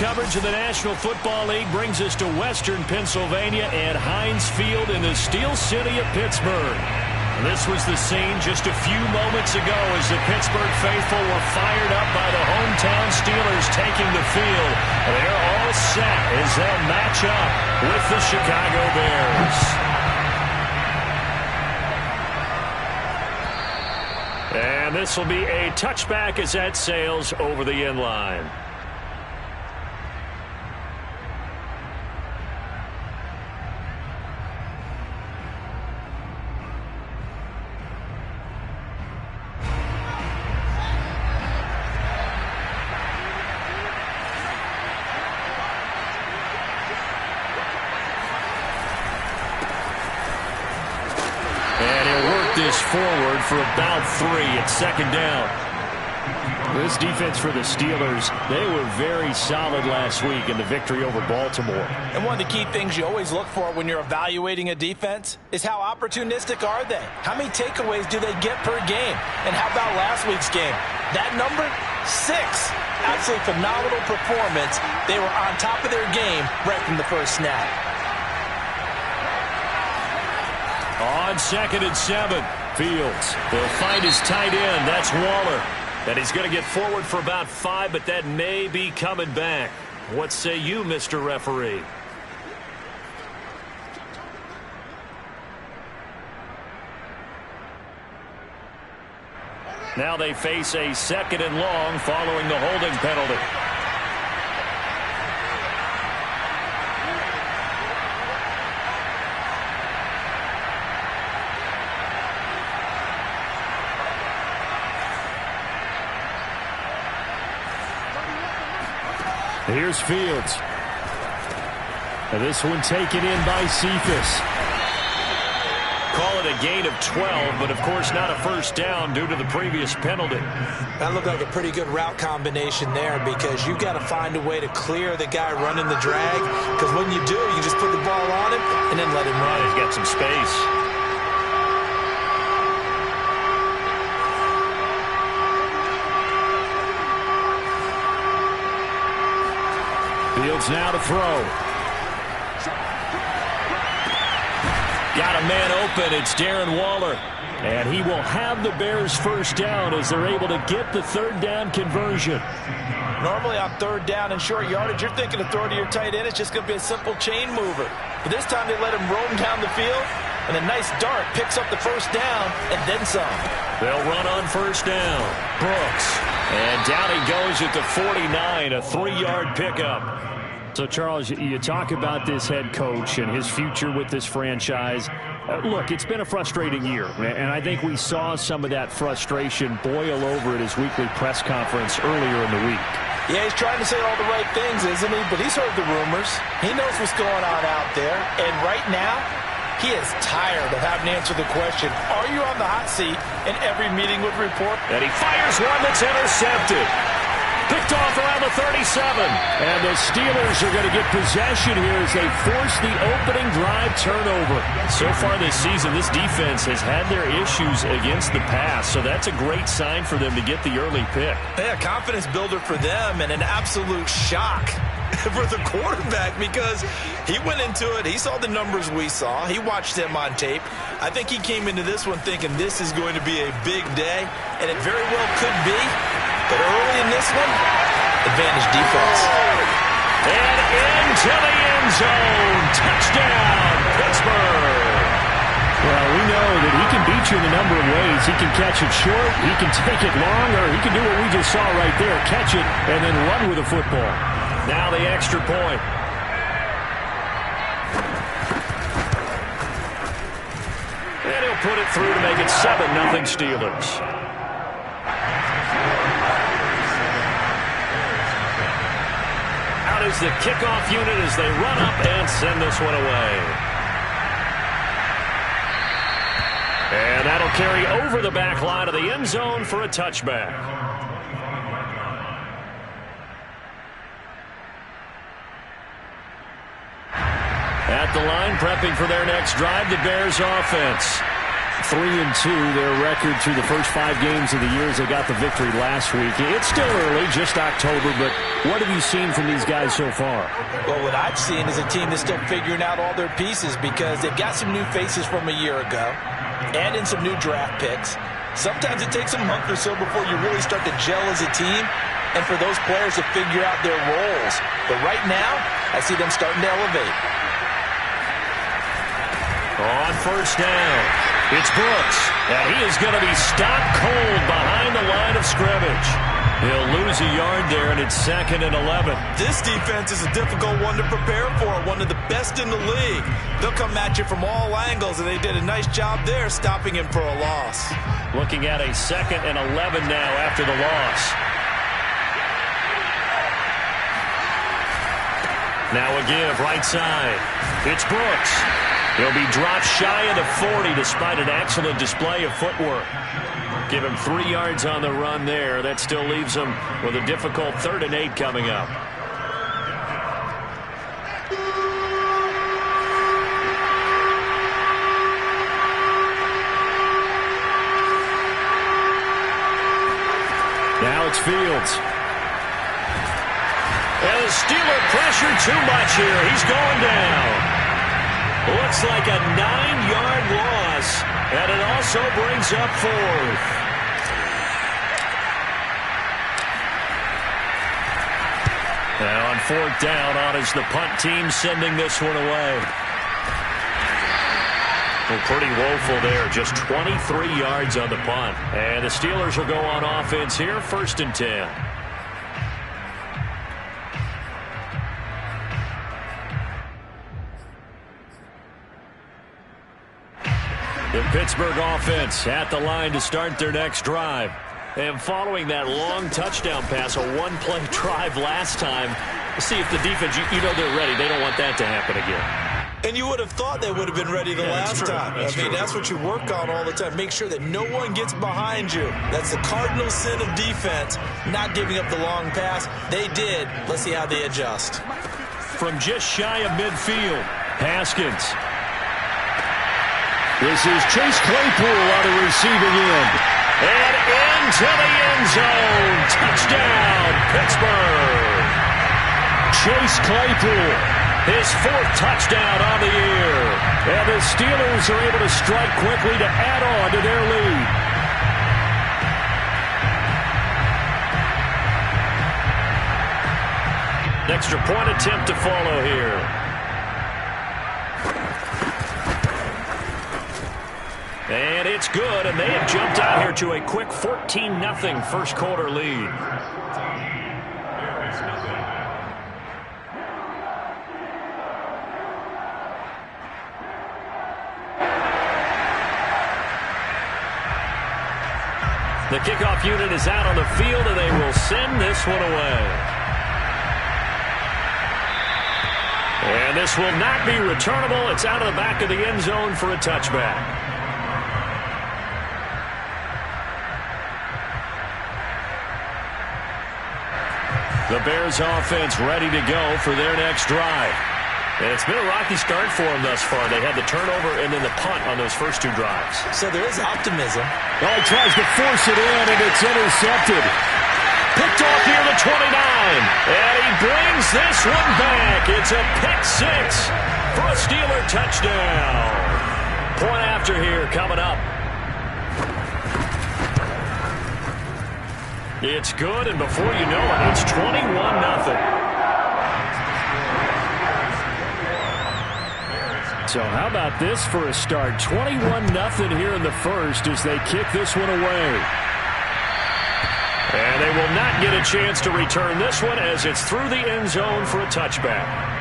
coverage of the National Football League brings us to Western Pennsylvania and Heinz Field in the Steel City of Pittsburgh. This was the scene just a few moments ago as the Pittsburgh faithful were fired up by the hometown Steelers taking the field. They're all set as they'll match up with the Chicago Bears. And this will be a touchback as that sails over the end line. Forward for about 3 at second down. This defense for the Steelers, they were very solid last week in the victory over Baltimore. And one of the key things you always look for when you're evaluating a defense is how opportunistic are they? How many takeaways do they get per game? And how about last week's game? That number, 6. Absolutely phenomenal performance. They were on top of their game right from the first snap. On 2nd and 7. Fields. They'll find his tight end. That's Waller. And he's going to get forward for about 5, but that may be coming back. What say you, Mr. Referee? Now they face a 2nd and long following the holding penalty. Here's Fields. And this one taken in by Cephas. Call it a gain of 12, but of course not a first down due to the previous penalty. That looked like a pretty good route combination there because you've got to find a way to clear the guy running the drag. Because when you do, you just put the ball on him and then let him run. He's got some space. Fields now to throw. Got a man open. It's Darren Waller. And he will have the Bears first down as they're able to get the 3rd down conversion. Normally on 3rd down and short yardage, you're thinking of throwing to your tight end. It's just going to be a simple chain mover. But this time they let him roam down the field. And a nice dart picks up the first down and then some. They'll run on first down. Brooks. And down he goes at the 49, a 3-yard pickup. So, Charles, you talk about this head coach and his future with this franchise. Look, it's been a frustrating year, and I think we saw some of that frustration boil over at his weekly press conference earlier in the week. Yeah, he's trying to say all the right things, isn't he? But he's heard the rumors. He knows what's going on out there. And right now, he is tired of having to answer the question, are you on the hot seat in every meeting with report? And he fires one that's intercepted. Picked off around the 37. And the Steelers are going to get possession here as they force the opening drive turnover. So far this season, this defense has had their issues against the pass. So that's a great sign for them to get the early pick. Yeah, confidence builder for them and an absolute shock for the quarterback because he went into it. He saw the numbers we saw. He watched them on tape. I think he came into this one thinking this is going to be a big day, and it very well could be. But early in this one, advantage defense. And into the end zone. Touchdown, Pittsburgh. Well, we know that he can beat you in a number of ways. He can catch it short, he can take it long, or he can do what we just saw right there, catch it and then run with the football. Now the extra point. And he'll put it through to make it 7-0 Steelers. Is the kickoff unit as they run up and send this one away. And that'll carry over the back line of the end zone for a touchback. At the line, prepping for their next drive, the Bears offense. 3-2, their record through the first 5 games of the year as they got the victory last week. It's still early, just October, but what have you seen from these guys so far? Well, what I've seen is a team that's still figuring out all their pieces because they've got some new faces from a year ago and in some new draft picks. Sometimes it takes a month or so before you really start to gel as a team and for those players to figure out their roles. But right now, I see them starting to elevate. On first down, it's Brooks, and he is going to be stopped cold behind the line of scrimmage. He'll lose a yard there, and it's 2nd and 11. This defense is a difficult one to prepare for, one of the best in the league. They'll come at you from all angles, and they did a nice job there stopping him for a loss. Looking at a 2nd and 11 now after the loss. Now a give right side. It's Brooks. He'll be dropped shy of the 40 despite an excellent display of footwork. Give him 3 yards on the run there. That still leaves him with a difficult 3rd and 8 coming up. Now it's Fields. And the Steeler pressure too much here. He's going down. Looks like a 9-yard loss, and it also brings up 4th. Now on 4th down, on is the punt team sending this one away. Well, pretty woeful there, just 23 yards on the punt. And the Steelers will go on offense here, 1st and 10. The Pittsburgh offense at the line to start their next drive. And following that long touchdown pass, a one-play drive last time, see if the defense, you know they're ready. They don't want that to happen again. And you would have thought they would have been ready the last time. That's what you work on all the time. Make sure that no one gets behind you. That's the cardinal sin of defense, not giving up the long pass. They did. Let's see how they adjust. From just shy of midfield, Haskins. This is Chase Claypool on the receiving end. And into the end zone. Touchdown, Pittsburgh. Chase Claypool, his 4th touchdown on the year. And the Steelers are able to strike quickly to add on to their lead. Extra point attempt to follow here. And it's good, and they have jumped out here to a quick 14-0 first quarter lead. The kickoff unit is out on the field, and they will send this one away. And this will not be returnable. It's out of the back of the end zone for a touchback. The Bears offense ready to go for their next drive. And it's been a rocky start for them thus far. They had the turnover and then the punt on those first 2 drives. So there is optimism. Oh, he tries to force it in, and it's intercepted. Picked off near the 29. And he brings this one back. It's a pick 6 for a Steeler touchdown. Point after here coming up. It's good, and before you know it, it's 21-0. So how about this for a start? 21-0 here in the first as they kick this one away. And they will not get a chance to return this one as it's through the end zone for a touchback.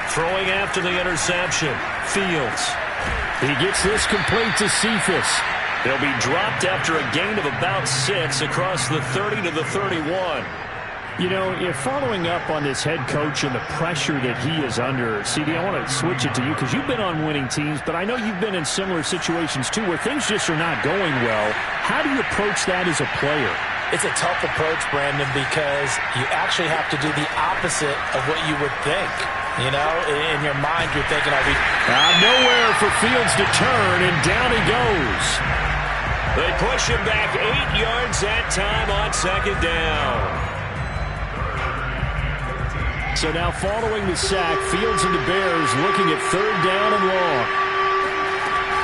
Throwing after the interception, Fields. He gets this complete to Cephas. He'll be dropped after a gain of about 6 across the 30 to the 31. You know, if following up on this head coach and the pressure that he is under, CD, I want to switch it to you because you've been on winning teams, but I know you've been in similar situations too where things just are not going well. How do you approach that as a player? It's a tough approach, Brandon, because you actually have to do the opposite of what you would think. You know, in your mind, you're thinking, nowhere for Fields to turn, and down he goes. They push him back 8 yards that time on second down. So now following the sack, Fields and the Bears looking at third down and long.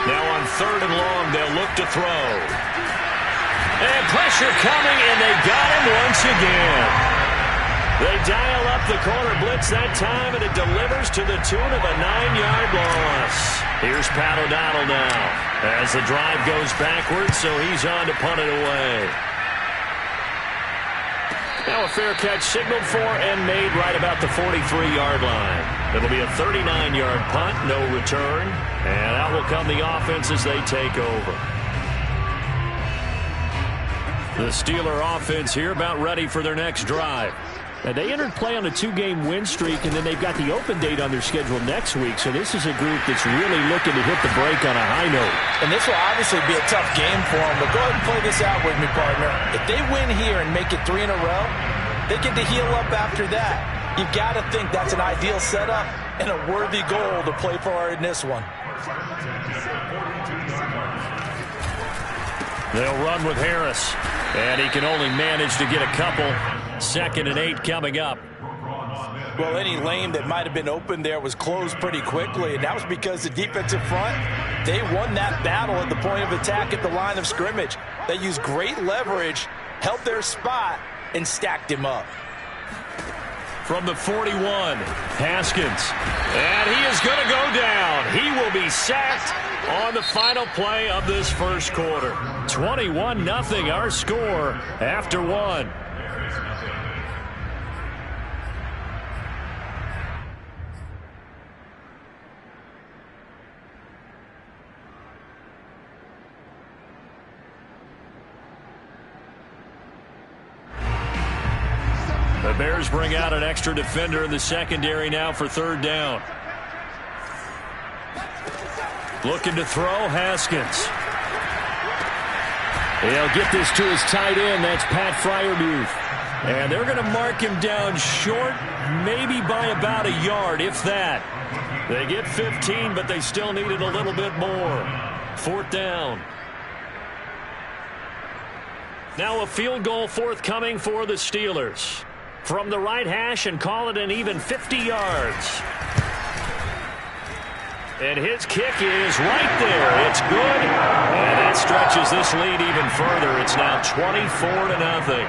Now on third and long, they'll look to throw. And pressure coming, and they got him once again. They dial up the corner blitz that time, and it delivers to the tune of a 9-yard loss. Here's Pat O'Donnell now as the drive goes backwards, so he's on to punt it away. Now a fair catch signaled for and made right about the 43-yard line. It'll be a 39-yard punt, no return. And out will come the offense as they take over. The Steeler offense here about ready for their next drive. Now, they entered play on a 2-game win streak, and then they've got the open date on their schedule next week. So this is a group that's really looking to hit the break on a high note. And this will obviously be a tough game for them, but go ahead and play this out with me, partner. If they win here and make it 3 in a row, they get to heal up after that. You've got to think that's an ideal setup and a worthy goal to play for in this one. They'll run with Harris, and he can only manage to get a couple. 2nd and 8 coming up. Well, any lane that might have been open there was closed pretty quickly, and that was because the defensive front, they won that battle at the point of attack at the line of scrimmage. They used great leverage, held their spot, and stacked him up. From the 41, Haskins. And he is going to go down. He will be sacked on the final play of this first quarter. 21-0 our score after 1. The Bears bring out an extra defender in the secondary now for third down. Looking to throw, Haskins. He'll get this to his tight end. That's Pat Freiermuth. And they're going to mark him down short, maybe by about a yard, if that. They get 15, but they still needed a little bit more. 4th down. Now a field goal forthcoming for the Steelers. From the right hash and call it an even 50 yards. And his kick is right there. It's good. And that stretches this lead even further. It's now 24-0.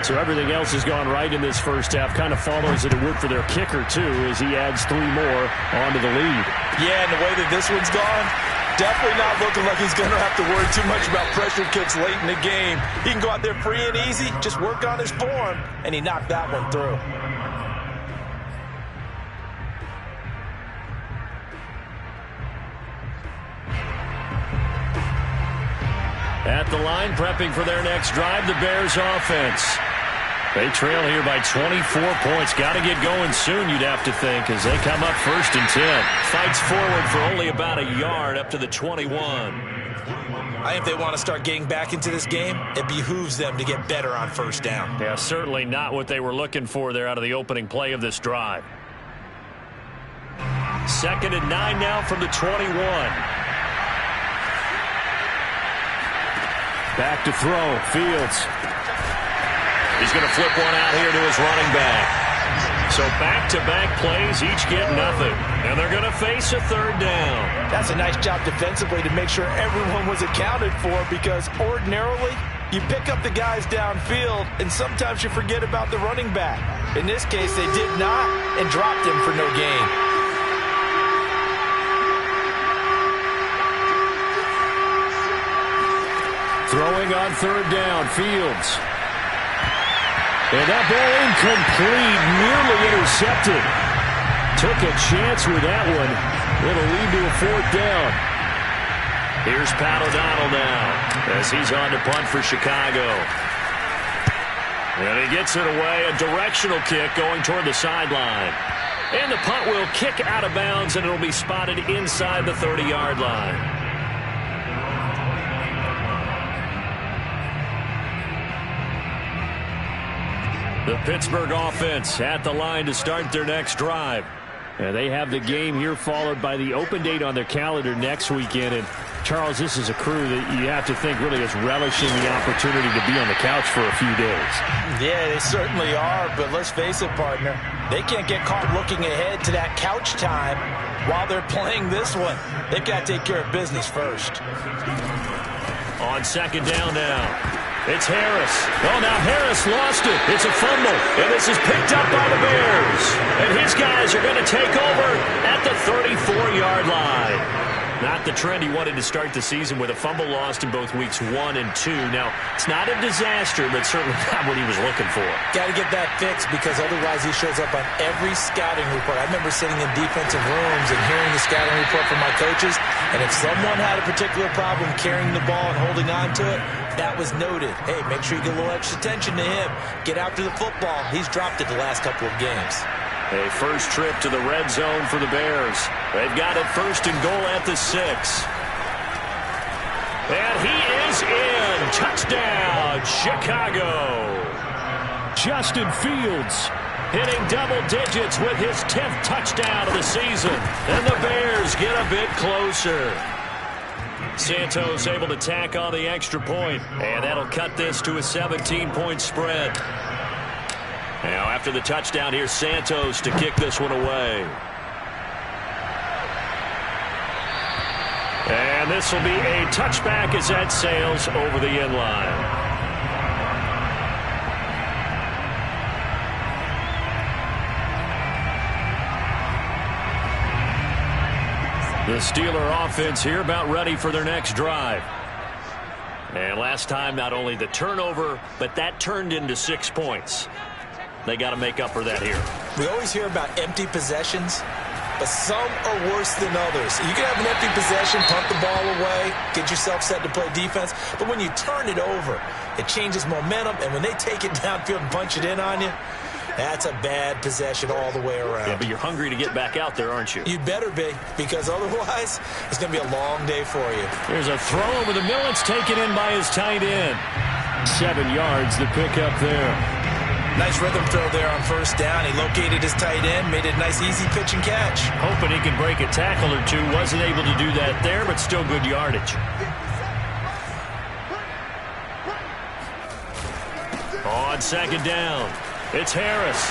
So everything else has gone right in this first half. Kind of follows it would for their kicker, too, as he adds 3 more onto the lead. Yeah, and the way that this one's gone, definitely not looking like he's going to have to worry too much about pressure kicks late in the game. He can go out there free and easy, just work on his form, and he knocked that one through. At the line, prepping for their next drive, the Bears offense. They trail here by 24 points. Got to get going soon, you'd have to think, as they come up 1st and 10. Fights forward for only about a yard up to the 21. I think if they want to start getting back into this game, it behooves them to get better on 1st down. Yeah, certainly not what they were looking for there out of the opening play of this drive. 2nd and 9 now from the 21. Back to throw, Fields. He's going to flip one out here to his running back. So back-to-back plays, each get nothing. And they're going to face a 3rd down. That's a nice job defensively to make sure everyone was accounted for, because ordinarily you pick up the guys downfield and sometimes you forget about the running back. In this case, they did not and dropped him for no gain. Throwing on 3rd down, Fields. And that ball incomplete, nearly intercepted. Took a chance with that one. It'll lead to a 4th down. Here's Pat O'Donnell now as he's on to punt for Chicago. And he gets it away, a directional kick going toward the sideline. And the punt will kick out of bounds, and it'll be spotted inside the 30-yard line. The Pittsburgh offense at the line to start their next drive. And they have the game here followed by the open date on their calendar next weekend. And, Charles, this is a crew that you have to think really is relishing the opportunity to be on the couch for a few days. Yeah, they certainly are. But let's face it, partner, they can't get caught looking ahead to that couch time while they're playing this one. They've got to take care of business first. On second down now. It's Harris. Oh, now Harris lost it. It's a fumble, and this is picked up by the Bears. And his guys are going to take over at the 34-yard line. Not the trend he wanted to start the season with a fumble lost in both weeks 1 and 2. Now, it's not a disaster, but certainly not what he was looking for. Got to get that fixed because otherwise he shows up on every scouting report. I remember sitting in defensive rooms and hearing the scouting report from my coaches, and if someone had a particular problem carrying the ball and holding on to it, that was noted. Hey, make sure you get a little extra attention to him. Get after the football. He's dropped it the last couple of games. A first trip to the red zone for the Bears. They've got it first and goal at the 6. And he is in. Touchdown, Chicago. Justin Fields hitting double digits with his 10th touchdown of the season. And the Bears get a bit closer. Santos able to tack on the extra point, and that'll cut this to a 17-point spread. Now, after the touchdown, here's Santos to kick this one away. And this will be a touchback as that sails over the end line. The Steeler offense here about ready for their next drive. And last time, not only the turnover, but that turned into 6 points. They got to make up for that here. We always hear about empty possessions, but some are worse than others. You can have an empty possession, punt the ball away, get yourself set to play defense, but when you turn it over, it changes momentum, and when they take it downfield and punch it in on you, that's a bad possession all the way around. Yeah, but you're hungry to get back out there, aren't you? You better be, because otherwise it's going to be a long day for you. There's a throw over the middle. It's taken in by his tight end. 7 yards, the pickup there. Nice rhythm throw there on first down. He located his tight end, made it a nice easy pitch and catch. Hoping he could break a tackle or two. Wasn't able to do that there, but still good yardage. On second down, it's Harris.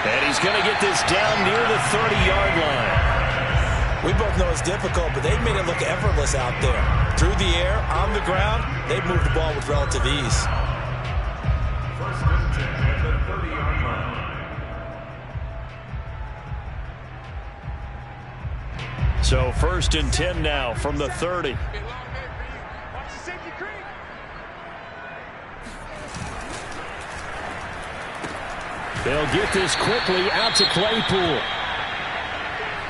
And he's going to get this down near the 30-yard line. We both know it's difficult, but they've made it look effortless out there. Through the air, on the ground, they've moved the ball with relative ease. So 1st and 10 now from the 30. They'll get this quickly out to Claypool.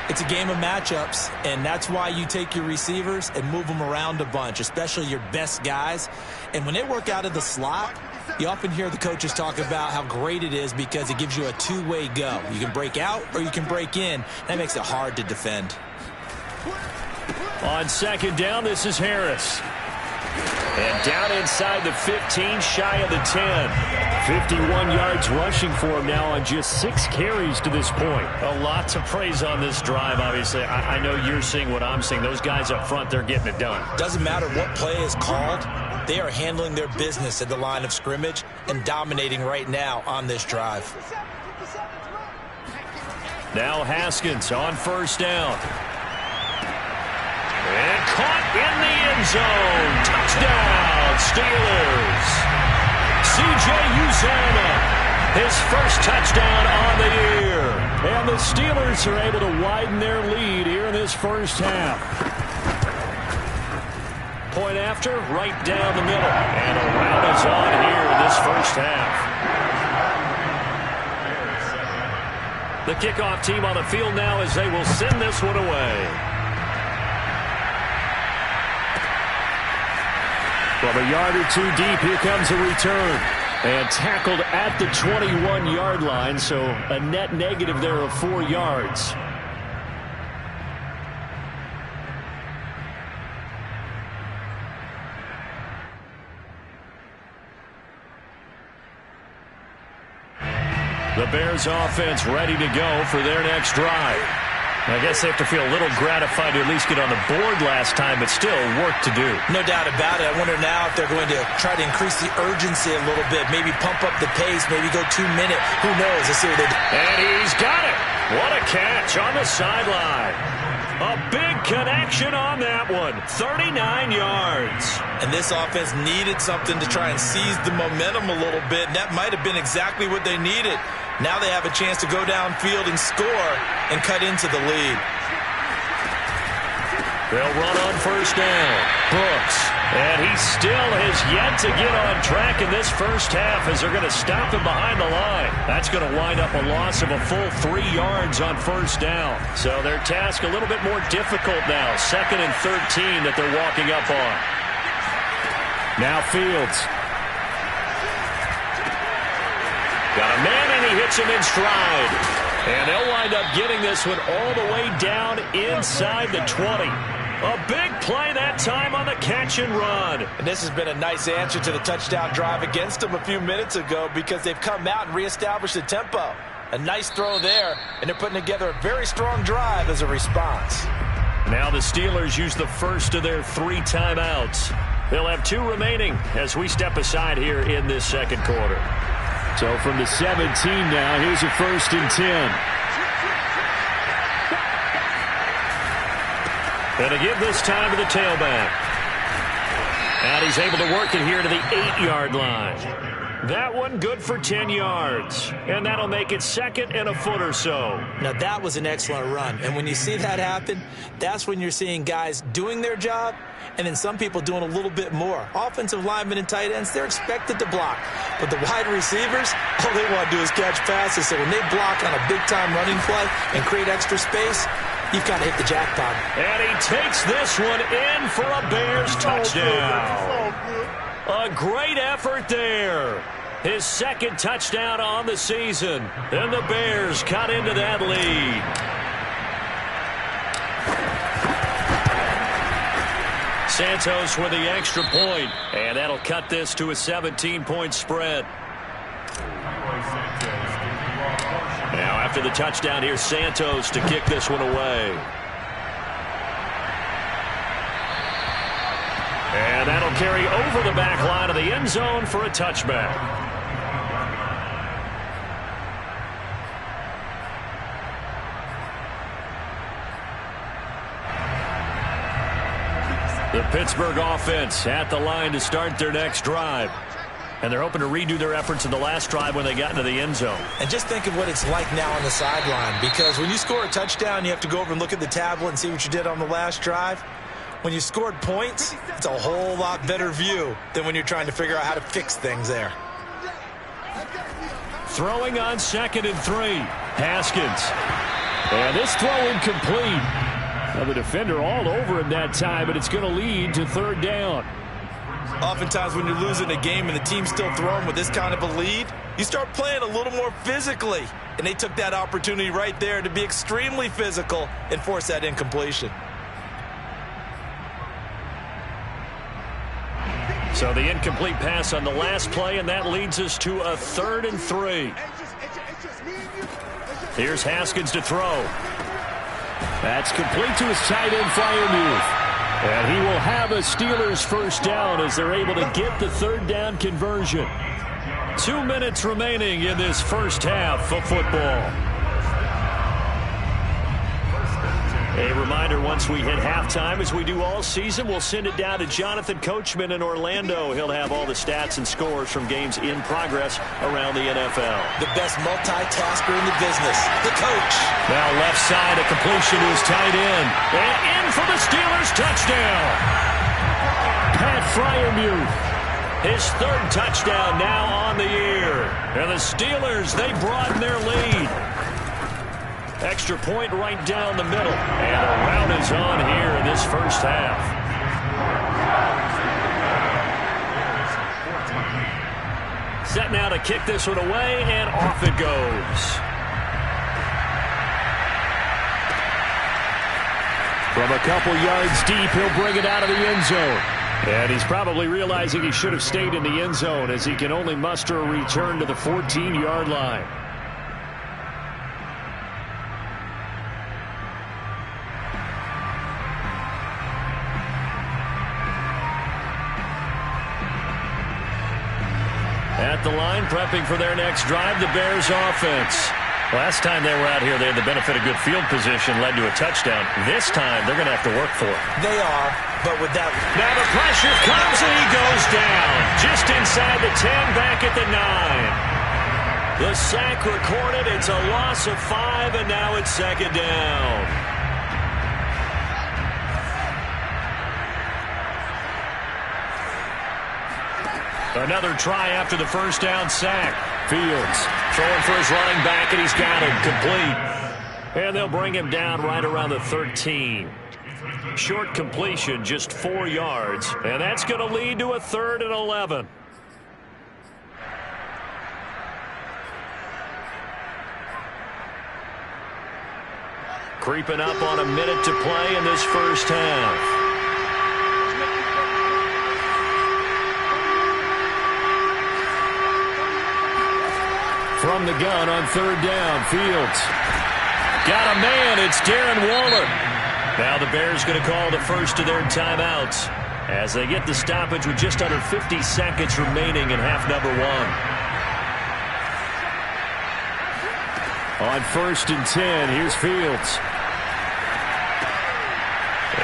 It's a game of matchups, and that's why you take your receivers and move them around a bunch, especially your best guys. And when they work out of the slot, you often hear the coaches talk about how great it is because it gives you a two-way go. You can break out or you can break in. That makes it hard to defend. On second down, this is Harris. And down inside the 15, shy of the 10. 51 yards rushing for him now on just 6 carries to this point. A lot to praise on this drive, obviously. I know you're seeing what I'm seeing. Those guys up front, they're getting it done. Doesn't matter what play is called. They are handling their business at the line of scrimmage and dominating right now on this drive. Now Haskins on first down. And caught in the end zone. Touchdown, Steelers. C.J. Uzomah, his first touchdown on the year. And the Steelers are able to widen their lead here in this first half. Point after, right down the middle. And a rout is on here in this first half. The kickoff team on the field now as they will send this one away. From a yard or two deep, here comes a return. And tackled at the 21-yard line, so a net negative there of 4 yards. The Bears offense ready to go for their next drive. I guess they have to feel a little gratified to at least get on the board last time, but still work to do. No doubt about it. I wonder now if they're going to try to increase the urgency a little bit, maybe pump up the pace, maybe go 2 minute. Who knows? Let's see what they do. And he's got it. What a catch on the sideline. A big connection on that one. 39 yards. And this offense needed something to try and seize the momentum a little bit. And that might have been exactly what they needed. Now they have a chance to go downfield and score and cut into the lead. They'll run on first down. Brooks. And he still has yet to get on track in this first half as they're going to stop him behind the line. That's going to wind up a loss of a full 3 yards on first down. So their task a little bit more difficult now. 2nd and 13 that they're walking up on. Now Fields. Got a man, and he hits him in stride. And they'll wind up getting this one all the way down inside the 20. A big play that time on the catch and run. And this has been a nice answer to the touchdown drive against them a few minutes ago because they've come out and reestablished the tempo. A nice throw there, and they're putting together a very strong drive as a response. Now the Steelers use the first of their 3 timeouts. They'll have 2 remaining as we step aside here in this second quarter. So from the 17 now, here's a 1st and 10. And to give this time to the tailback. And he's able to work it here to the 8-yard line. That one good for 10 yards. And that'll make it 2nd and a foot or so. Now that was an excellent run. And when you see that happen, that's when you're seeing guys doing their job and then some people doing a little bit more. Offensive linemen and tight ends, they're expected to block. But the wide receivers, all they want to do is catch passes. So when they block on a big-time running play and create extra space, you've got to hit the jackpot. And he takes this one in for a Bears touchdown. A great effort there. His 2nd touchdown on the season. And the Bears cut into that lead. Santos with the extra point, and that'll cut this to a 17-point spread. Now after the touchdown, here's Santos to kick this one away. And that'll carry over the back line of the end zone for a touchback. The Pittsburgh offense at the line to start their next drive. And they're hoping to redo their efforts in the last drive when they got into the end zone. And just think of what it's like now on the sideline. Because when you score a touchdown, you have to go over and look at the tablet and see what you did on the last drive. When you scored points, it's a whole lot better view than when you're trying to figure out how to fix things there. Throwing on 2nd and 3. Haskins. And this throw incomplete. Well, the defender all over him that time, but it's going to lead to 3rd down. Oftentimes when you're losing a game and the team's still throwing with this kind of a lead, you start playing a little more physically. And they took that opportunity right there to be extremely physical and force that incompletion. So the incomplete pass on the last play, and that leads us to a 3rd and 3. Here's Haskins to throw. That's complete to his tight end Freiermuth. And he will have a Steelers first down as they're able to get the 3rd down conversion. 2 minutes remaining in this first half of football. A reminder, once we hit halftime, as we do all season, we'll send it down to Jonathan Coachman in Orlando. He'll have all the stats and scores from games in progress around the NFL. The best multitasker in the business, the coach. Now left side, a completion to his tight end. And in for the Steelers touchdown. Pat Freiermuth. His 3rd touchdown now on the year. And the Steelers, they broaden their lead. Extra point right down the middle. And a rout is on here in this first half. set now to kick this one away, and off it goes. From a couple yards deep, he'll bring it out of the end zone. And he's probably realizing he should have stayed in the end zone as he can only muster a return to the 14-yard line. At the line, prepping for their next drive, the Bears offense. Last time they were out here, they had the benefit of good field position, led to a touchdown. This time, they're going to have to work for it. They are, but with that... Now the pressure comes, and he goes down. Just inside the 10, back at the 9. The sack recorded. It's a loss of 5, and now it's second down. Another try after the first down sack. Fields throwing for his running back, and he's got him complete. And they'll bring him down right around the 13. Short completion, just 4 yards. And that's going to lead to a 3rd and 11. Creeping up on a minute to play in this first half. From the gun on 3rd down, Fields. Got a man, it's Darren Waller. Now the Bears going to call the first of their timeouts as they get the stoppage with just under 50 seconds remaining in half number 1. On 1st and 10, here's Fields.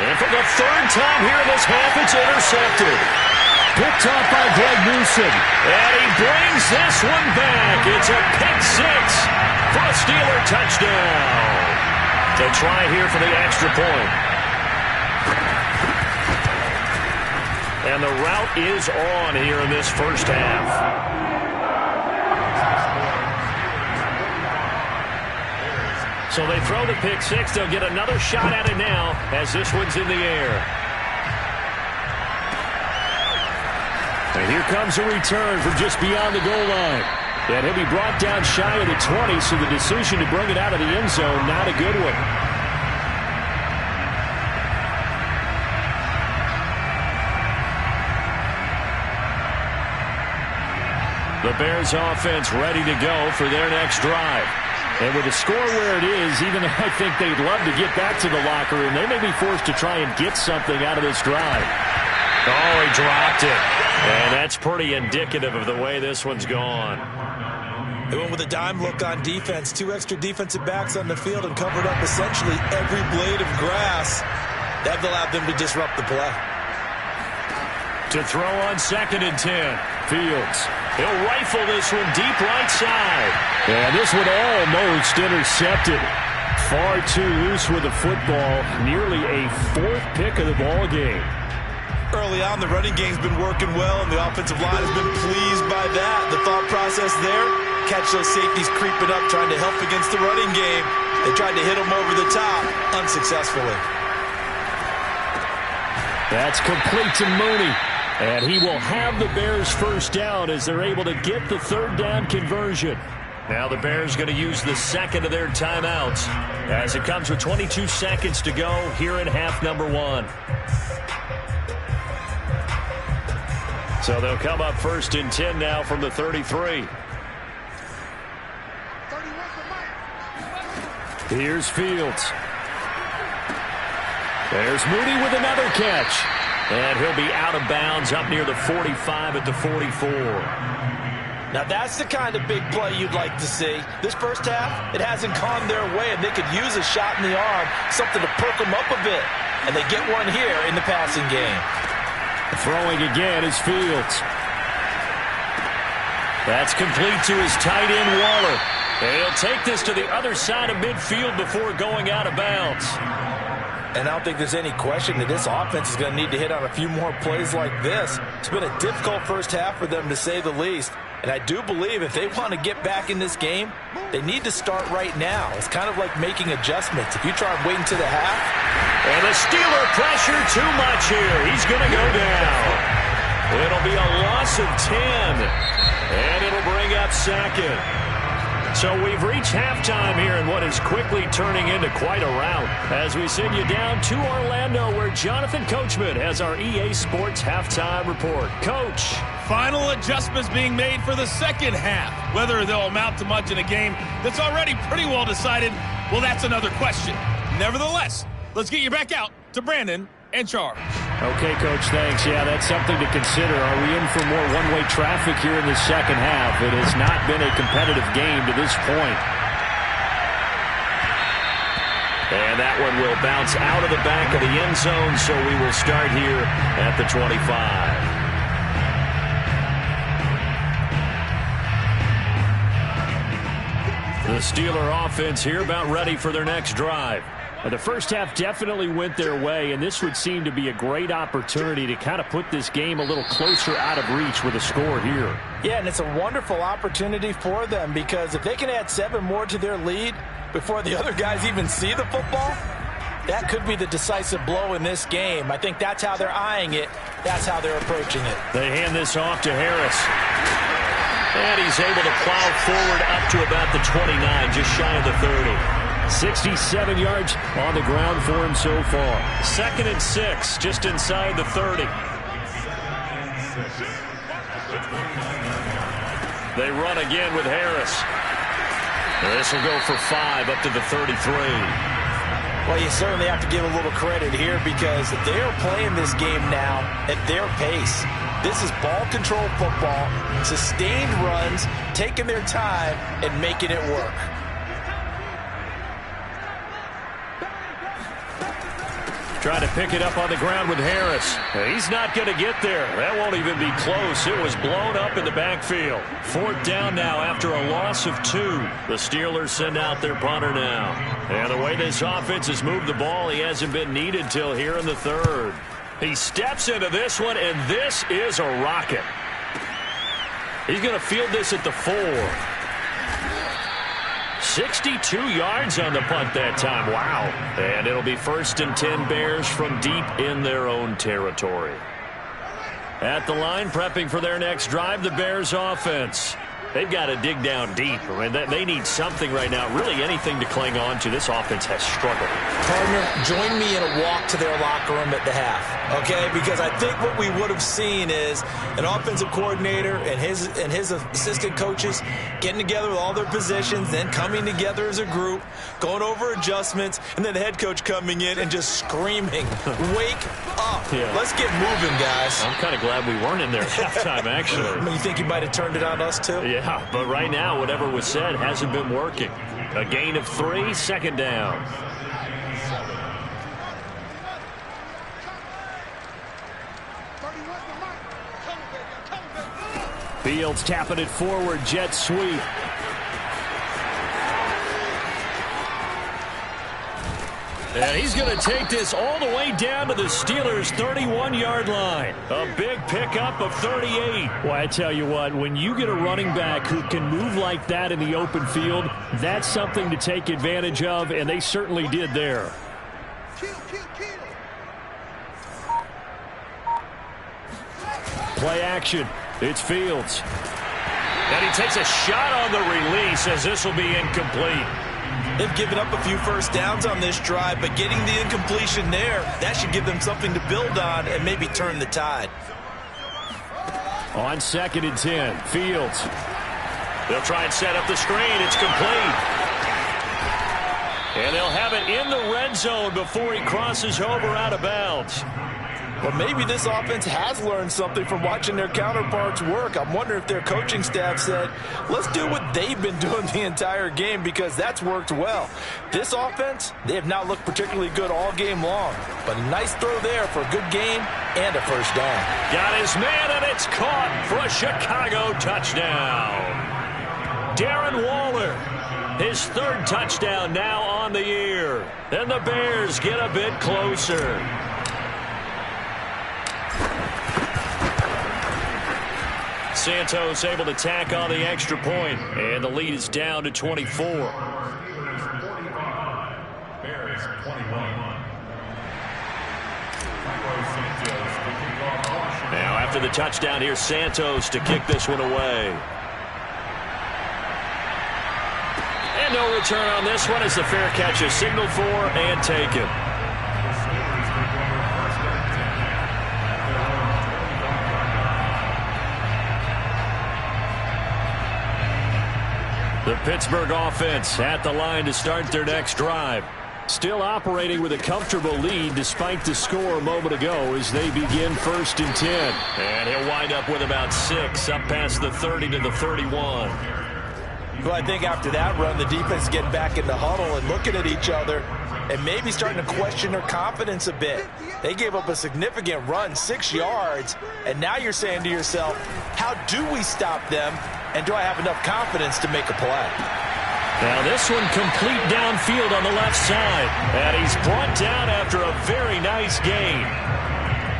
And for the 3rd time here in this half, it's intercepted. Picked off by Greg Newsom. And he brings this one back. It's a pick 6 for a Steeler touchdown. To try here for the extra point. And the route is on here in this first half. So they throw the pick 6. They'll get another shot at it now as this one's in the air. And here comes a return from just beyond the goal line. And he'll be brought down shy of the 20, so the decision to bring it out of the end zone, not a good one. The Bears offense ready to go for their next drive. And with the score where it is, even though I think they'd love to get back to the locker room, they may be forced to try and get something out of this drive. Oh, he dropped it. And that's pretty indicative of the way this one's gone. They went with a dime look on defense. 2 extra defensive backs on the field and covered up essentially every blade of grass. That allowed them to disrupt the play. To throw on 2nd and 10. Fields. He'll rifle this one deep right side. And this one almost intercepted. Far too loose with the football. Nearly a 4th pick of the ball game. Early on, the running game's been working well, and the offensive line has been pleased by that. The thought process there, catch those safeties creeping up, trying to help against the running game. They tried to hit them over the top, unsuccessfully. That's complete to Mooney. And he will have the Bears first down as they're able to get the 3rd down conversion. Now the Bears going to use the 2nd of their timeouts as it comes with 22 seconds to go here in half number 1. So they'll come up 1st and 10 now from the 33. Here's Fields. There's Mooney with another catch. And he'll be out of bounds up near the 45 at the 44. Now that's the kind of big play you'd like to see. This first half, it hasn't gone their way, and they could use a shot in the arm, something to perk them up a bit. And they get one here in the passing game. Throwing again is Fields. That's complete to his tight end, Waller. And he'll take this to the other side of midfield before going out of bounds. And I don't think there's any question that this offense is going to need to hit on a few more plays like this. It's been a difficult first half for them, to say the least. And I do believe if they want to get back in this game, they need to start right now. It's kind of like making adjustments. If you try waiting to the half. And the Steeler pressure too much here. He's going to go down. It'll be a loss of 10. And it'll bring up second. So we've reached halftime here in what is quickly turning into quite a rout as we send you down to Orlando where Jonathan Coachman has our EA Sports halftime report. Coach. Final adjustments being made for the second half. Whether they'll amount to much in a game that's already pretty well decided, well, that's another question. Nevertheless, let's get you back out to Brandon and Charles. Okay, Coach, thanks. Yeah, that's something to consider. Are we in for more one-way traffic here in the second half? It has not been a competitive game to this point. And that one will bounce out of the back of the end zone, so we will start here at the 25. The Steeler offense here about ready for their next drive. The first half definitely went their way, and this would seem to be a great opportunity to kind of put this game a little closer out of reach with a score here. Yeah, and it's a wonderful opportunity for them because if they can add 7 more to their lead before the other guys even see the football, that could be the decisive blow in this game. I think that's how they're eyeing it. That's how they're approaching it. They hand this off to Harris. And he's able to plow forward up to about the 29, just shy of the 30. 67 yards on the ground for him so far. 2nd and 6, just inside the 30. They run again with Harris. This will go for 5 up to the 33. Well, you certainly have to give a little credit here because they are playing this game now at their pace. This is ball control football, sustained runs, taking their time and making it work. Trying to pick it up on the ground with Harris. He's not going to get there. That won't even be close. It was blown up in the backfield. 4th down now after a loss of 2. The Steelers send out their punter now. And the way this offense has moved the ball, he hasn't been needed till here in the 3rd. He steps into this one, and this is a rocket. He's going to field this at the 4. 62 yards on the punt that time. Wow. And it'll be 1st and 10 Bears from deep in their own territory. At the line, prepping for their next drive, the Bears offense. They've got to dig down deep. I mean, they need something right now, really anything to cling on to. This offense has struggled. Partner, join me in a walk to their locker room at the half, okay? Because I think what we would have seen is an offensive coordinator and his assistant coaches getting together with all their positions, then coming together as a group, going over adjustments, and then the head coach coming in and just screaming, wake up. Yeah. Let's get moving, guys. I'm kind of glad we weren't in there at halftime, actually. You think he might have turned it on us, too? Yeah, but right now, whatever was said hasn't been working. A gain of 3, 2nd down. Fields tapping it forward, jet sweep. And he's going to take this all the way down to the Steelers' 31-yard line. A big pickup of 38. Well, I tell you what, when you get a running back who can move like that in the open field, that's something to take advantage of, and they certainly did there. Play action. It's Fields. And he takes a shot on the release as this will be incomplete. They've given up a few first downs on this drive, but getting the incompletion there, that should give them something to build on and maybe turn the tide. On 2nd and 10, Fields. They'll try and set up the screen. It's complete. And they'll have it in the red zone before he crosses over out of bounds. Well, maybe this offense has learned something from watching their counterparts work. I'm wondering if their coaching staff said, let's do what they've been doing the entire game because that's worked well. This offense, they have not looked particularly good all game long. But a nice throw there for a good game and a 1st down. Got his man, and it's caught for a Chicago touchdown. Darren Waller, his 3rd touchdown now on the year. And the Bears get a bit closer. Santos able to tack on the extra point, and the lead is down to 24. Bears 21. Now after the touchdown, here's Santos to kick this one away. And no return on this one as the fair catch is signaled for and taken. The Pittsburgh offense at the line to start their next drive. Still operating with a comfortable lead despite the score a moment ago as they begin 1st and 10. And he'll wind up with about 6 up past the 30 to the 31. Well, I think after that run, the defense getting back in the huddle and looking at each other and maybe starting to question their confidence a bit. They gave up a significant run, 6 yards, and now you're saying to yourself, how do we stop them, and do I have enough confidence to make a play? Now this one complete downfield on the left side. And he's brought down after a very nice gain.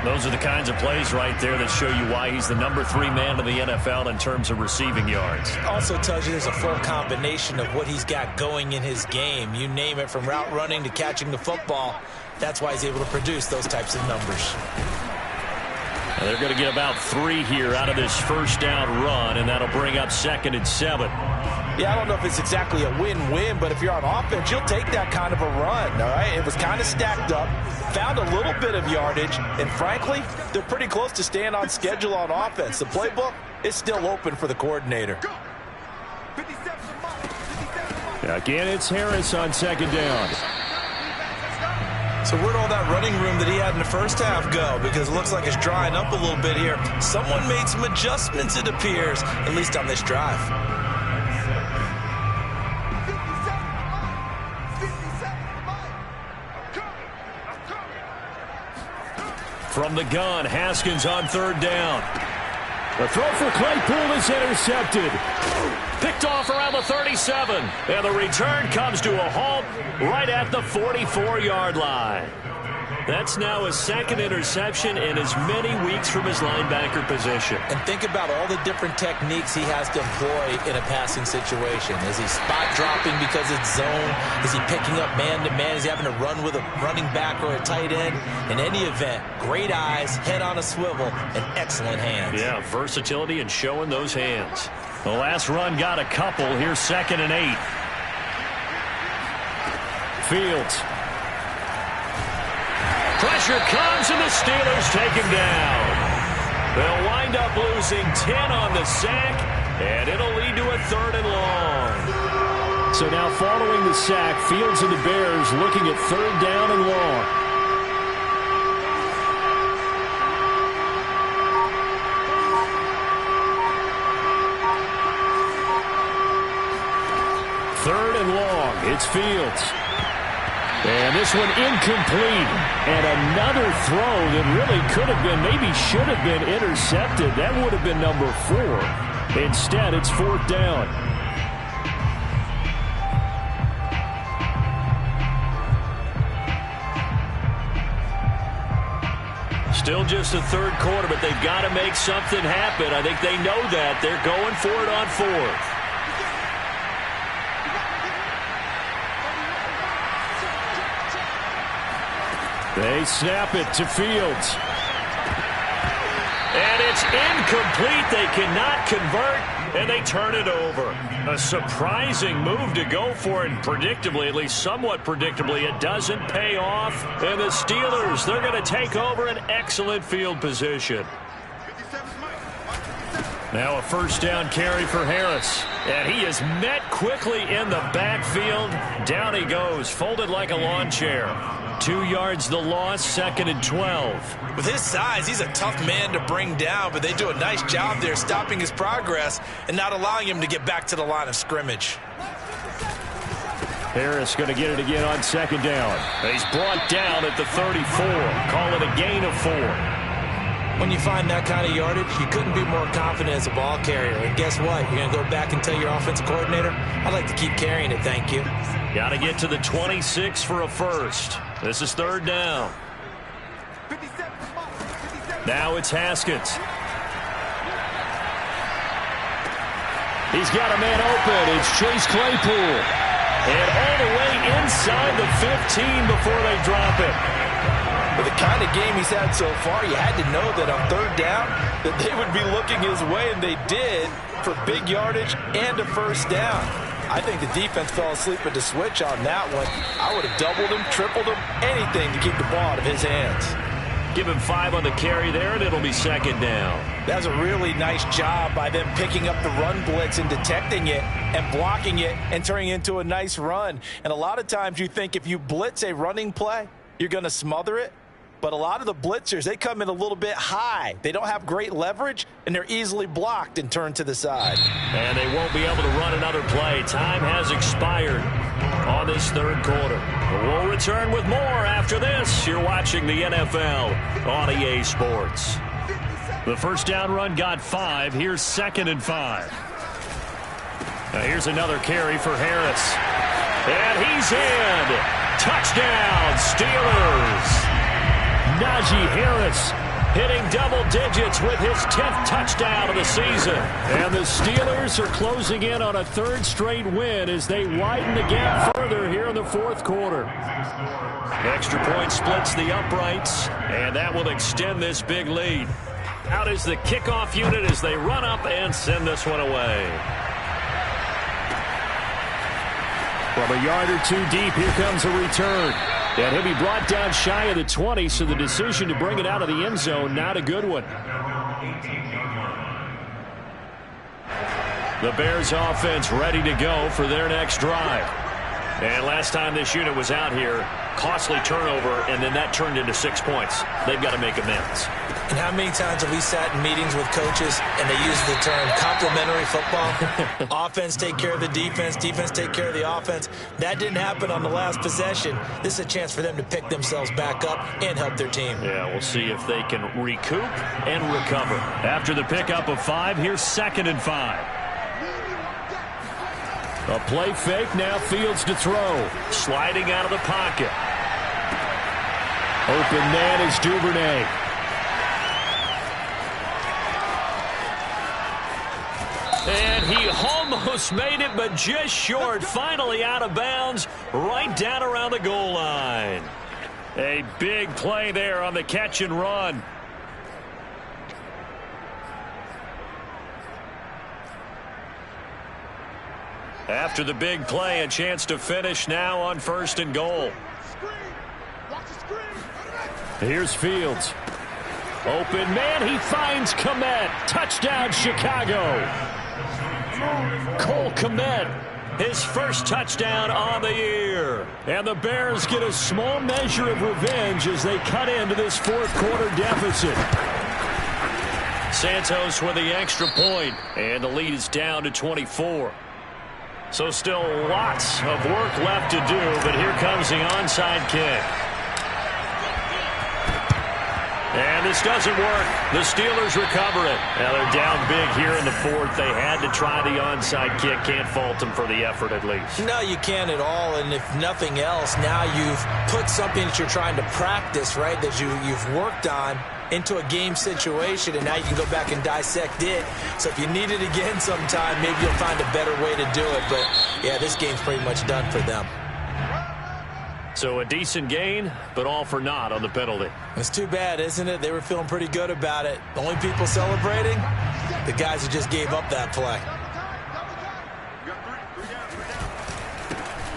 Those are the kinds of plays right there that show you why he's the number 3 man in the NFL in terms of receiving yards. Also tells you there's a full combination of what he's got going in his game. You name it, from route running to catching the football. That's why he's able to produce those types of numbers. And they're going to get about 3 here out of this first down run, and that'll bring up 2nd and 7. Yeah, I don't know if it's exactly a win-win, but if you're on offense, you'll take that kind of a run, all right? It was kind of stacked up, found a little bit of yardage, and frankly, they're pretty close to staying on schedule on offense. The playbook is still open for the coordinator. Again, it's Harris on 2nd down. So where'd all that running room that he had in the first half go? Because it looks like it's drying up a little bit here. Someone made some adjustments, it appears, at least on this drive. From the gun, Haskins on 3rd down. The throw for Claypool is intercepted. Picked off around the 37. And the return comes to a halt right at the 44-yard line. That's now his 2nd interception in as many weeks from his linebacker position. And think about all the different techniques he has to employ in a passing situation. Is he spot dropping because it's zone? Is he picking up man-to-man? Is he having to run with a running back or a tight end? In any event, great eyes, head on a swivel, and excellent hands. Yeah, versatility and showing those hands. The last run got a couple. Here's 2nd and 8. Fields. Pressure comes, and the Steelers take him down. They'll wind up losing 10 on the sack, and it'll lead to a 3rd and long. So now following the sack, Fields and the Bears looking at 3rd down and long. Third and long, it's Fields. And this one incomplete. And another throw that really could have been, maybe should have been intercepted. That would have been number 4. Instead, it's 4th down. Still just the 3rd quarter, but they've got to make something happen. I think they know that. They're going for it on 4th. They snap it to Fields. And it's incomplete. They cannot convert, and they turn it over. A surprising move to go for it, and predictably, at least somewhat predictably, it doesn't pay off. And the Steelers, they're going to take over an excellent field position. Now a 1st down carry for Harris. And he is met quickly in the backfield. Down he goes, folded like a lawn chair. 2 yards the loss, 2nd and 12. With his size, he's a tough man to bring down, but they do a nice job there stopping his progress and not allowing him to get back to the line of scrimmage. Harris going to get it again on 2nd down. He's brought down at the 34. Call it a gain of 4. When you find that kind of yardage, you couldn't be more confident as a ball carrier. And guess what? You're going to go back and tell your offensive coordinator, I'd like to keep carrying it, thank you. Got to get to the 26 for a first. This is 3rd down. Now it's Haskins. He's got a man open. It's Chase Claypool. And all the way inside the 15 before they drop it. With the kind of game he's had so far, you had to know that on 3rd down that they would be looking his way, and they did, for big yardage and a 1st down. I think the defense fell asleep at the switch on that one. I would have doubled him, tripled him, anything to keep the ball out of his hands. Give him 5 on the carry there, and it'll be second down. That's a really nice job by them picking up the run blitz and detecting it and blocking it and turning it into a nice run. And a lot of times you think if you blitz a running play, you're going to smother it. But a lot of the blitzers, they come in a little bit high. They don't have great leverage, and they're easily blocked and turned to the side. And they won't be able to run another play. Time has expired on this third quarter. We'll return with more after this. You're watching the NFL on EA Sports. The first down run got 5. Here's 2nd and 5. Now here's another carry for Harris. And he's in. Touchdown, Steelers. Najee Harris hitting double digits with his 10th touchdown of the season. And the Steelers are closing in on a 3rd straight win as they widen the gap further here in the 4th quarter. Extra point splits the uprights, and that will extend this big lead. Out is the kickoff unit as they run up and send this one away. From a yard or 2 deep, here comes a return. And he'll be brought down shy of the 20, so the decision to bring it out of the end zone, not a good one. The Bears offense ready to go for their next drive. And last time this unit was out here, costly turnover, and then that turned into 6 points. They've got to make amends. And how many times have we sat in meetings with coaches and they use the term complementary football? Offense take care of the defense, defense take care of the offense. That didn't happen on the last possession. This is a chance for them to pick themselves back up and help their team. Yeah, we'll see if they can recoup and recover. After the pickup of 5, here's 2nd and 5. A play fake, now Fields to throw. Sliding out of the pocket. Open man is Duvernay. And he almost made it, but just short. Finally out of bounds, right down around the goal line. A big play there on the catch and run. After the big play, a chance to finish now on 1st and goal. Here's Fields. Open man, he finds Kmet. Touchdown, Chicago. Cole Kmet, his first touchdown on the year. And the Bears get a small measure of revenge as they cut into this 4th quarter deficit. Santos with the extra point, and the lead is down to 24. So still lots of work left to do, but here comes the onside kick. And this doesn't work. The Steelers recover it. Now they're down big here in the 4th. They had to try the onside kick. Can't fault them for the effort at least. No, you can't at all. And if nothing else, now you've put something that you're trying to practice, right, that you've worked on into a game situation, and now you can go back and dissect it. So if you need it again sometime, maybe you'll find a better way to do it. But, yeah, this game's pretty much done for them. So a decent gain, but all for naught on the penalty. It's too bad, isn't it? They were feeling pretty good about it. The only people celebrating, the guys who just gave up that play.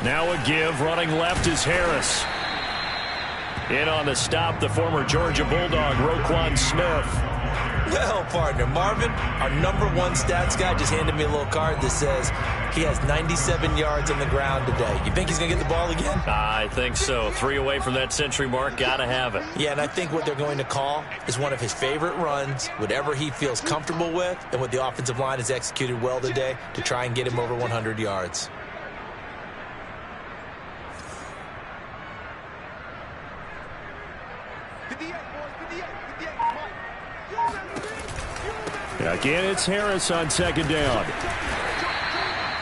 Now a give, running left is Harris. In on the stop, the former Georgia Bulldog, Roquan Smith. Well, partner, Marvin, our #1 stats guy, just handed me a little card that says he has 97 yards on the ground today. You think he's going to get the ball again? I think so. 3 away from that century mark. Got to have it. Yeah, and I think what they're going to call is one of his favorite runs, whatever he feels comfortable with, and what the offensive line has executed well today to try and get him over 100 yards. Again, it's Harris on 2nd down.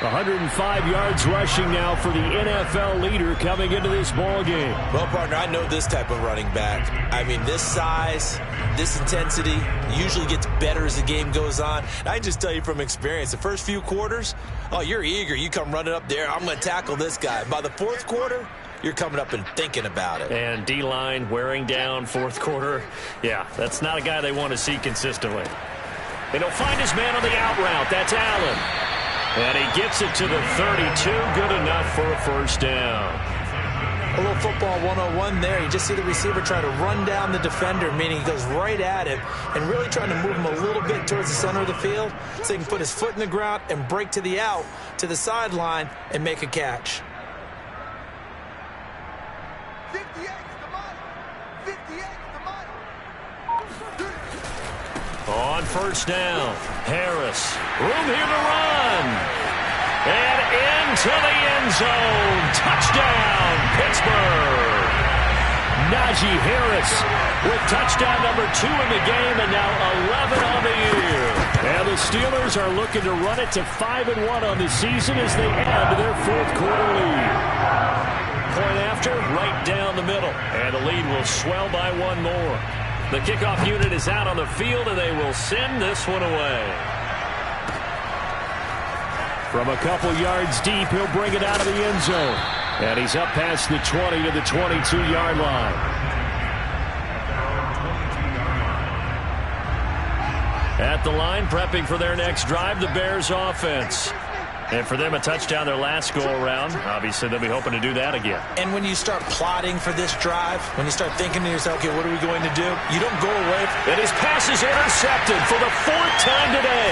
105 yards rushing now for the NFL leader coming into this ball game. Well, partner, I know this type of running back. I mean, this size, this intensity usually gets better as the game goes on. And I just tell you from experience, the first few quarters, oh, you're eager. You come running up there, I'm going to tackle this guy. By the 4th quarter, you're coming up and thinking about it. And D-line wearing down 4th quarter. Yeah, that's not a guy they want to see consistently. And he'll find his man on the out route. That's Allen. And he gets it to the 32. Good enough for a first down. A little football 101 there. You just see the receiver try to run down the defender, meaning he goes right at him and really trying to move him a little bit towards the center of the field so he can put his foot in the ground and break to the out, to the sideline, and make a catch. 58 the money. 58 the money. On first down, Harris. Room here to run. And into the end zone. Touchdown, Pittsburgh. Najee Harris with touchdown number 2 in the game and now 11 on the year. And the Steelers are looking to run it to 5-1 on the season as they add to their fourth quarter lead. Point after, right down the middle. And the lead will swell by one more. The kickoff unit is out on the field, and they will send this one away. From a couple yards deep, he'll bring it out of the end zone. And he's up past the 20 to the 22-yard line. At the line, prepping for their next drive, the Bears offense. And for them, a touchdown their last go-around. Obviously, they'll be hoping to do that again. And when you start plotting for this drive, when you start thinking to yourself, okay, what are we going to do? You don't go away. And his pass is intercepted for the 4th time today.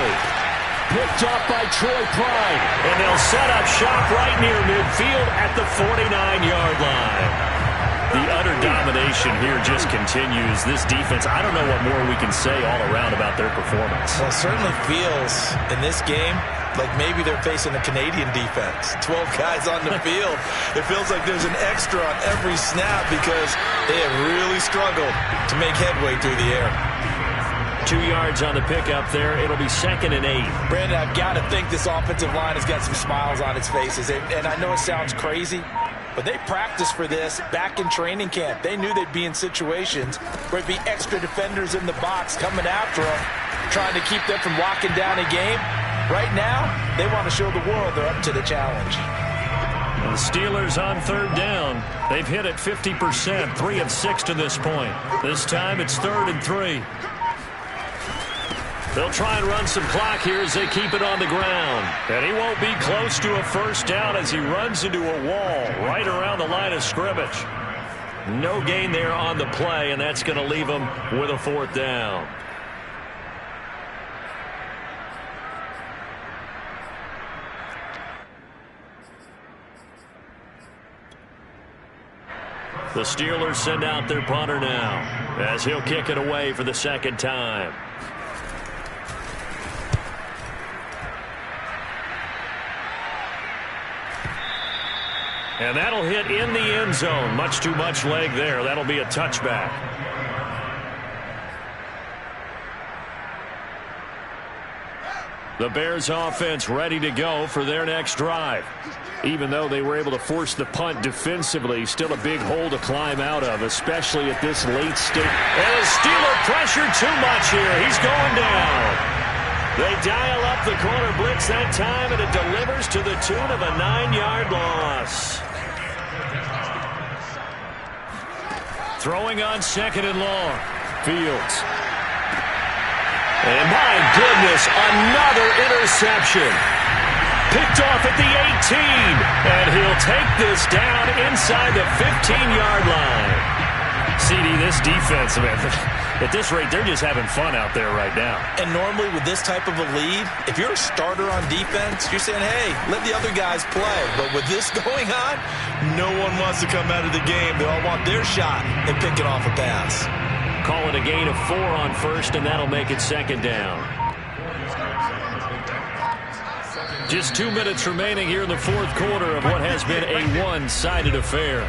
Picked up by Troy Pride. And they'll set up shop right near midfield at the 49-yard line. The utter domination here just continues. This defense, I don't know what more we can say all around about their performance. Well, it certainly feels in this game like maybe they're facing a Canadian defense. 12 guys on the field. It feels like there's an extra on every snap because they have really struggled to make headway through the air. 2 yards on the pickup there. It'll be 2nd and 8. Brandon, I've got to think this offensive line has got some smiles on its faces. And I know it sounds crazy, but they practiced for this back in training camp. They knew they'd be in situations where it'd be extra defenders in the box coming after them, trying to keep them from locking down a game. Right now, they want to show the world they're up to the challenge. The Steelers on 3rd down. They've hit it 50%, 3 of 6 to this point. This time it's 3rd and 3. They'll try and run some clock here as they keep it on the ground. And he won't be close to a first down as he runs into a wall right around the line of scrimmage. No gain there on the play, and that's going to leave him with a 4th down. The Steelers send out their punter now as he'll kick it away for the 2nd time. And that'll hit in the end zone. Much too much leg there. That'll be a touchback. The Bears offense ready to go for their next drive. Even though they were able to force the punt defensively, still a big hole to climb out of, especially at this late stage. And the Steeler pressure too much here. He's going down. They dial up the corner blitz that time, and it delivers to the tune of a 9-yard loss. Throwing on 2nd and long. Fields. And my goodness, another interception. Picked off at the 18. And he'll take this down inside the 15-yard line. CD, this defense, man, at this rate, they're just having fun out there right now. And normally with this type of a lead, if you're a starter on defense, you're saying, hey, let the other guys play. But with this going on, no one wants to come out of the game. They all want their shot and picking off a pass. Call it a gain of 4 on 1st, and that'll make it 2nd down. Just 2 minutes remaining here in the 4th quarter of what has been a one-sided affair.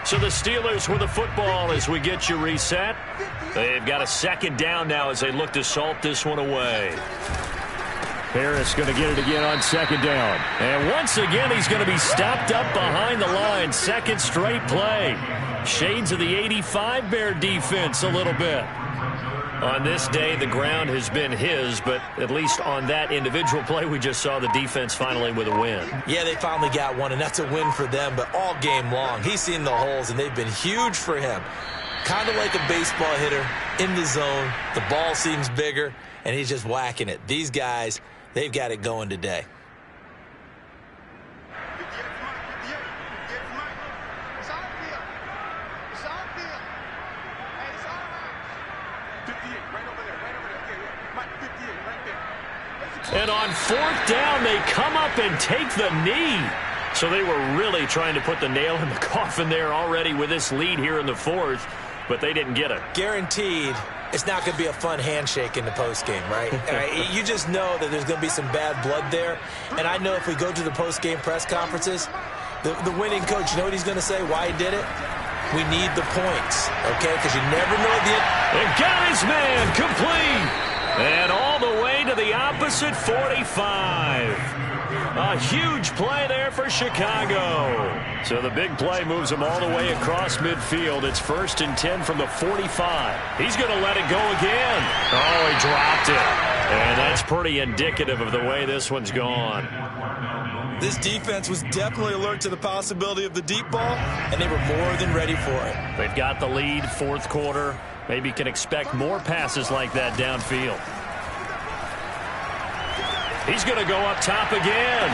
So the Steelers with the football as we get you reset. They've got a 2nd down now as they look to salt this one away. Harris going to get it again on 2nd down. And once again, he's going to be stopped up behind the line. 2nd straight play. Shades of the 85 Bear defense a little bit. On this day, the ground has been his, but at least on that individual play, we just saw the defense finally with a win. Yeah, they finally got one, and that's a win for them, but all game long, he's seen the holes, and they've been huge for him. kind of like a baseball hitter in the zone. The ball seems bigger, and he's just whacking it. These guys, they've got it going today. And on 4th down, they come up and take the knee. So they were really trying to put the nail in the coffin there already with this lead here in the 4th, but they didn't get it. Guaranteed, it's not going to be a fun handshake in the postgame, right? You just know that there's going to be some bad blood there. And I know if we go to the postgame press conferences, the winning coach, you know what he's going to say, why he did it? We need the points, okay? Because you never know And got his man complete. And all the way to the opposite 45. A huge play there for Chicago. So the big play moves him all the way across midfield. It's 1st and 10 from the 45. He's going to let it go again. Oh, he dropped it. And that's pretty indicative of the way this one's gone. This defense was definitely alert to the possibility of the deep ball, and they were more than ready for it. They've got the lead, 4th quarter. Maybe can expect more passes like that downfield. He's going to go up top again.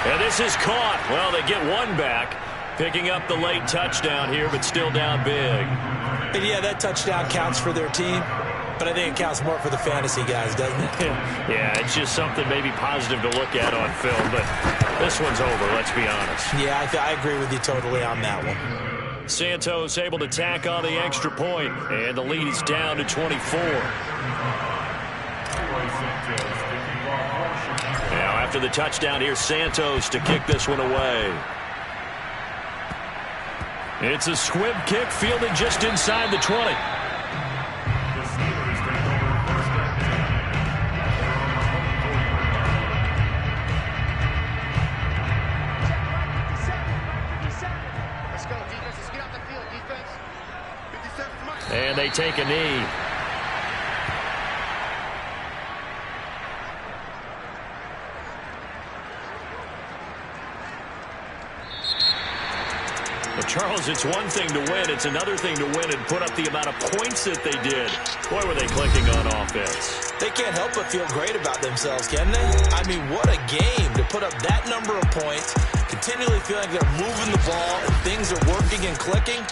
And this is caught. Well, they get one back, picking up the late touchdown here, but still down big. And yeah, that touchdown counts for their team, but I think it counts more for the fantasy guys, doesn't it? Yeah, it's just something maybe positive to look at on film, but this one's over, let's be honest. Yeah, I agree with you totally on that one. Santos able to tack on the extra point, and the lead is down to 24. Now after the touchdown, here's Santos to kick this one away. It's a squib kick fielded just inside the 20. And they take a knee. Well, Charles, it's one thing to win. It's another thing to win and put up the amount of points that they did. Boy, were they clicking on offense. They can't help but feel great about themselves, can they? I mean, what a game to put up that number of points, continually feeling like they're moving the ball and things are working and clicking.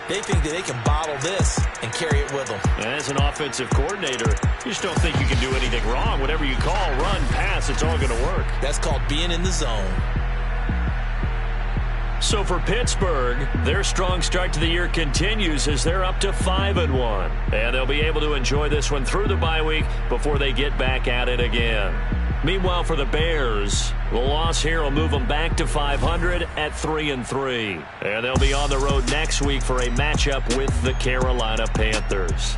They think that they can bottle this and carry it with them. And as an offensive coordinator, you just don't think you can do anything wrong. Whatever you call, run, pass, it's all going to work. That's called being in the zone. So for Pittsburgh, their strong start to the year continues as they're up to 5-1. And they'll be able to enjoy this one through the bye week before they get back at it again. Meanwhile, for the Bears, the loss here will move them back to 500 at 3-3. And they'll be on the road next week for a matchup with the Carolina Panthers.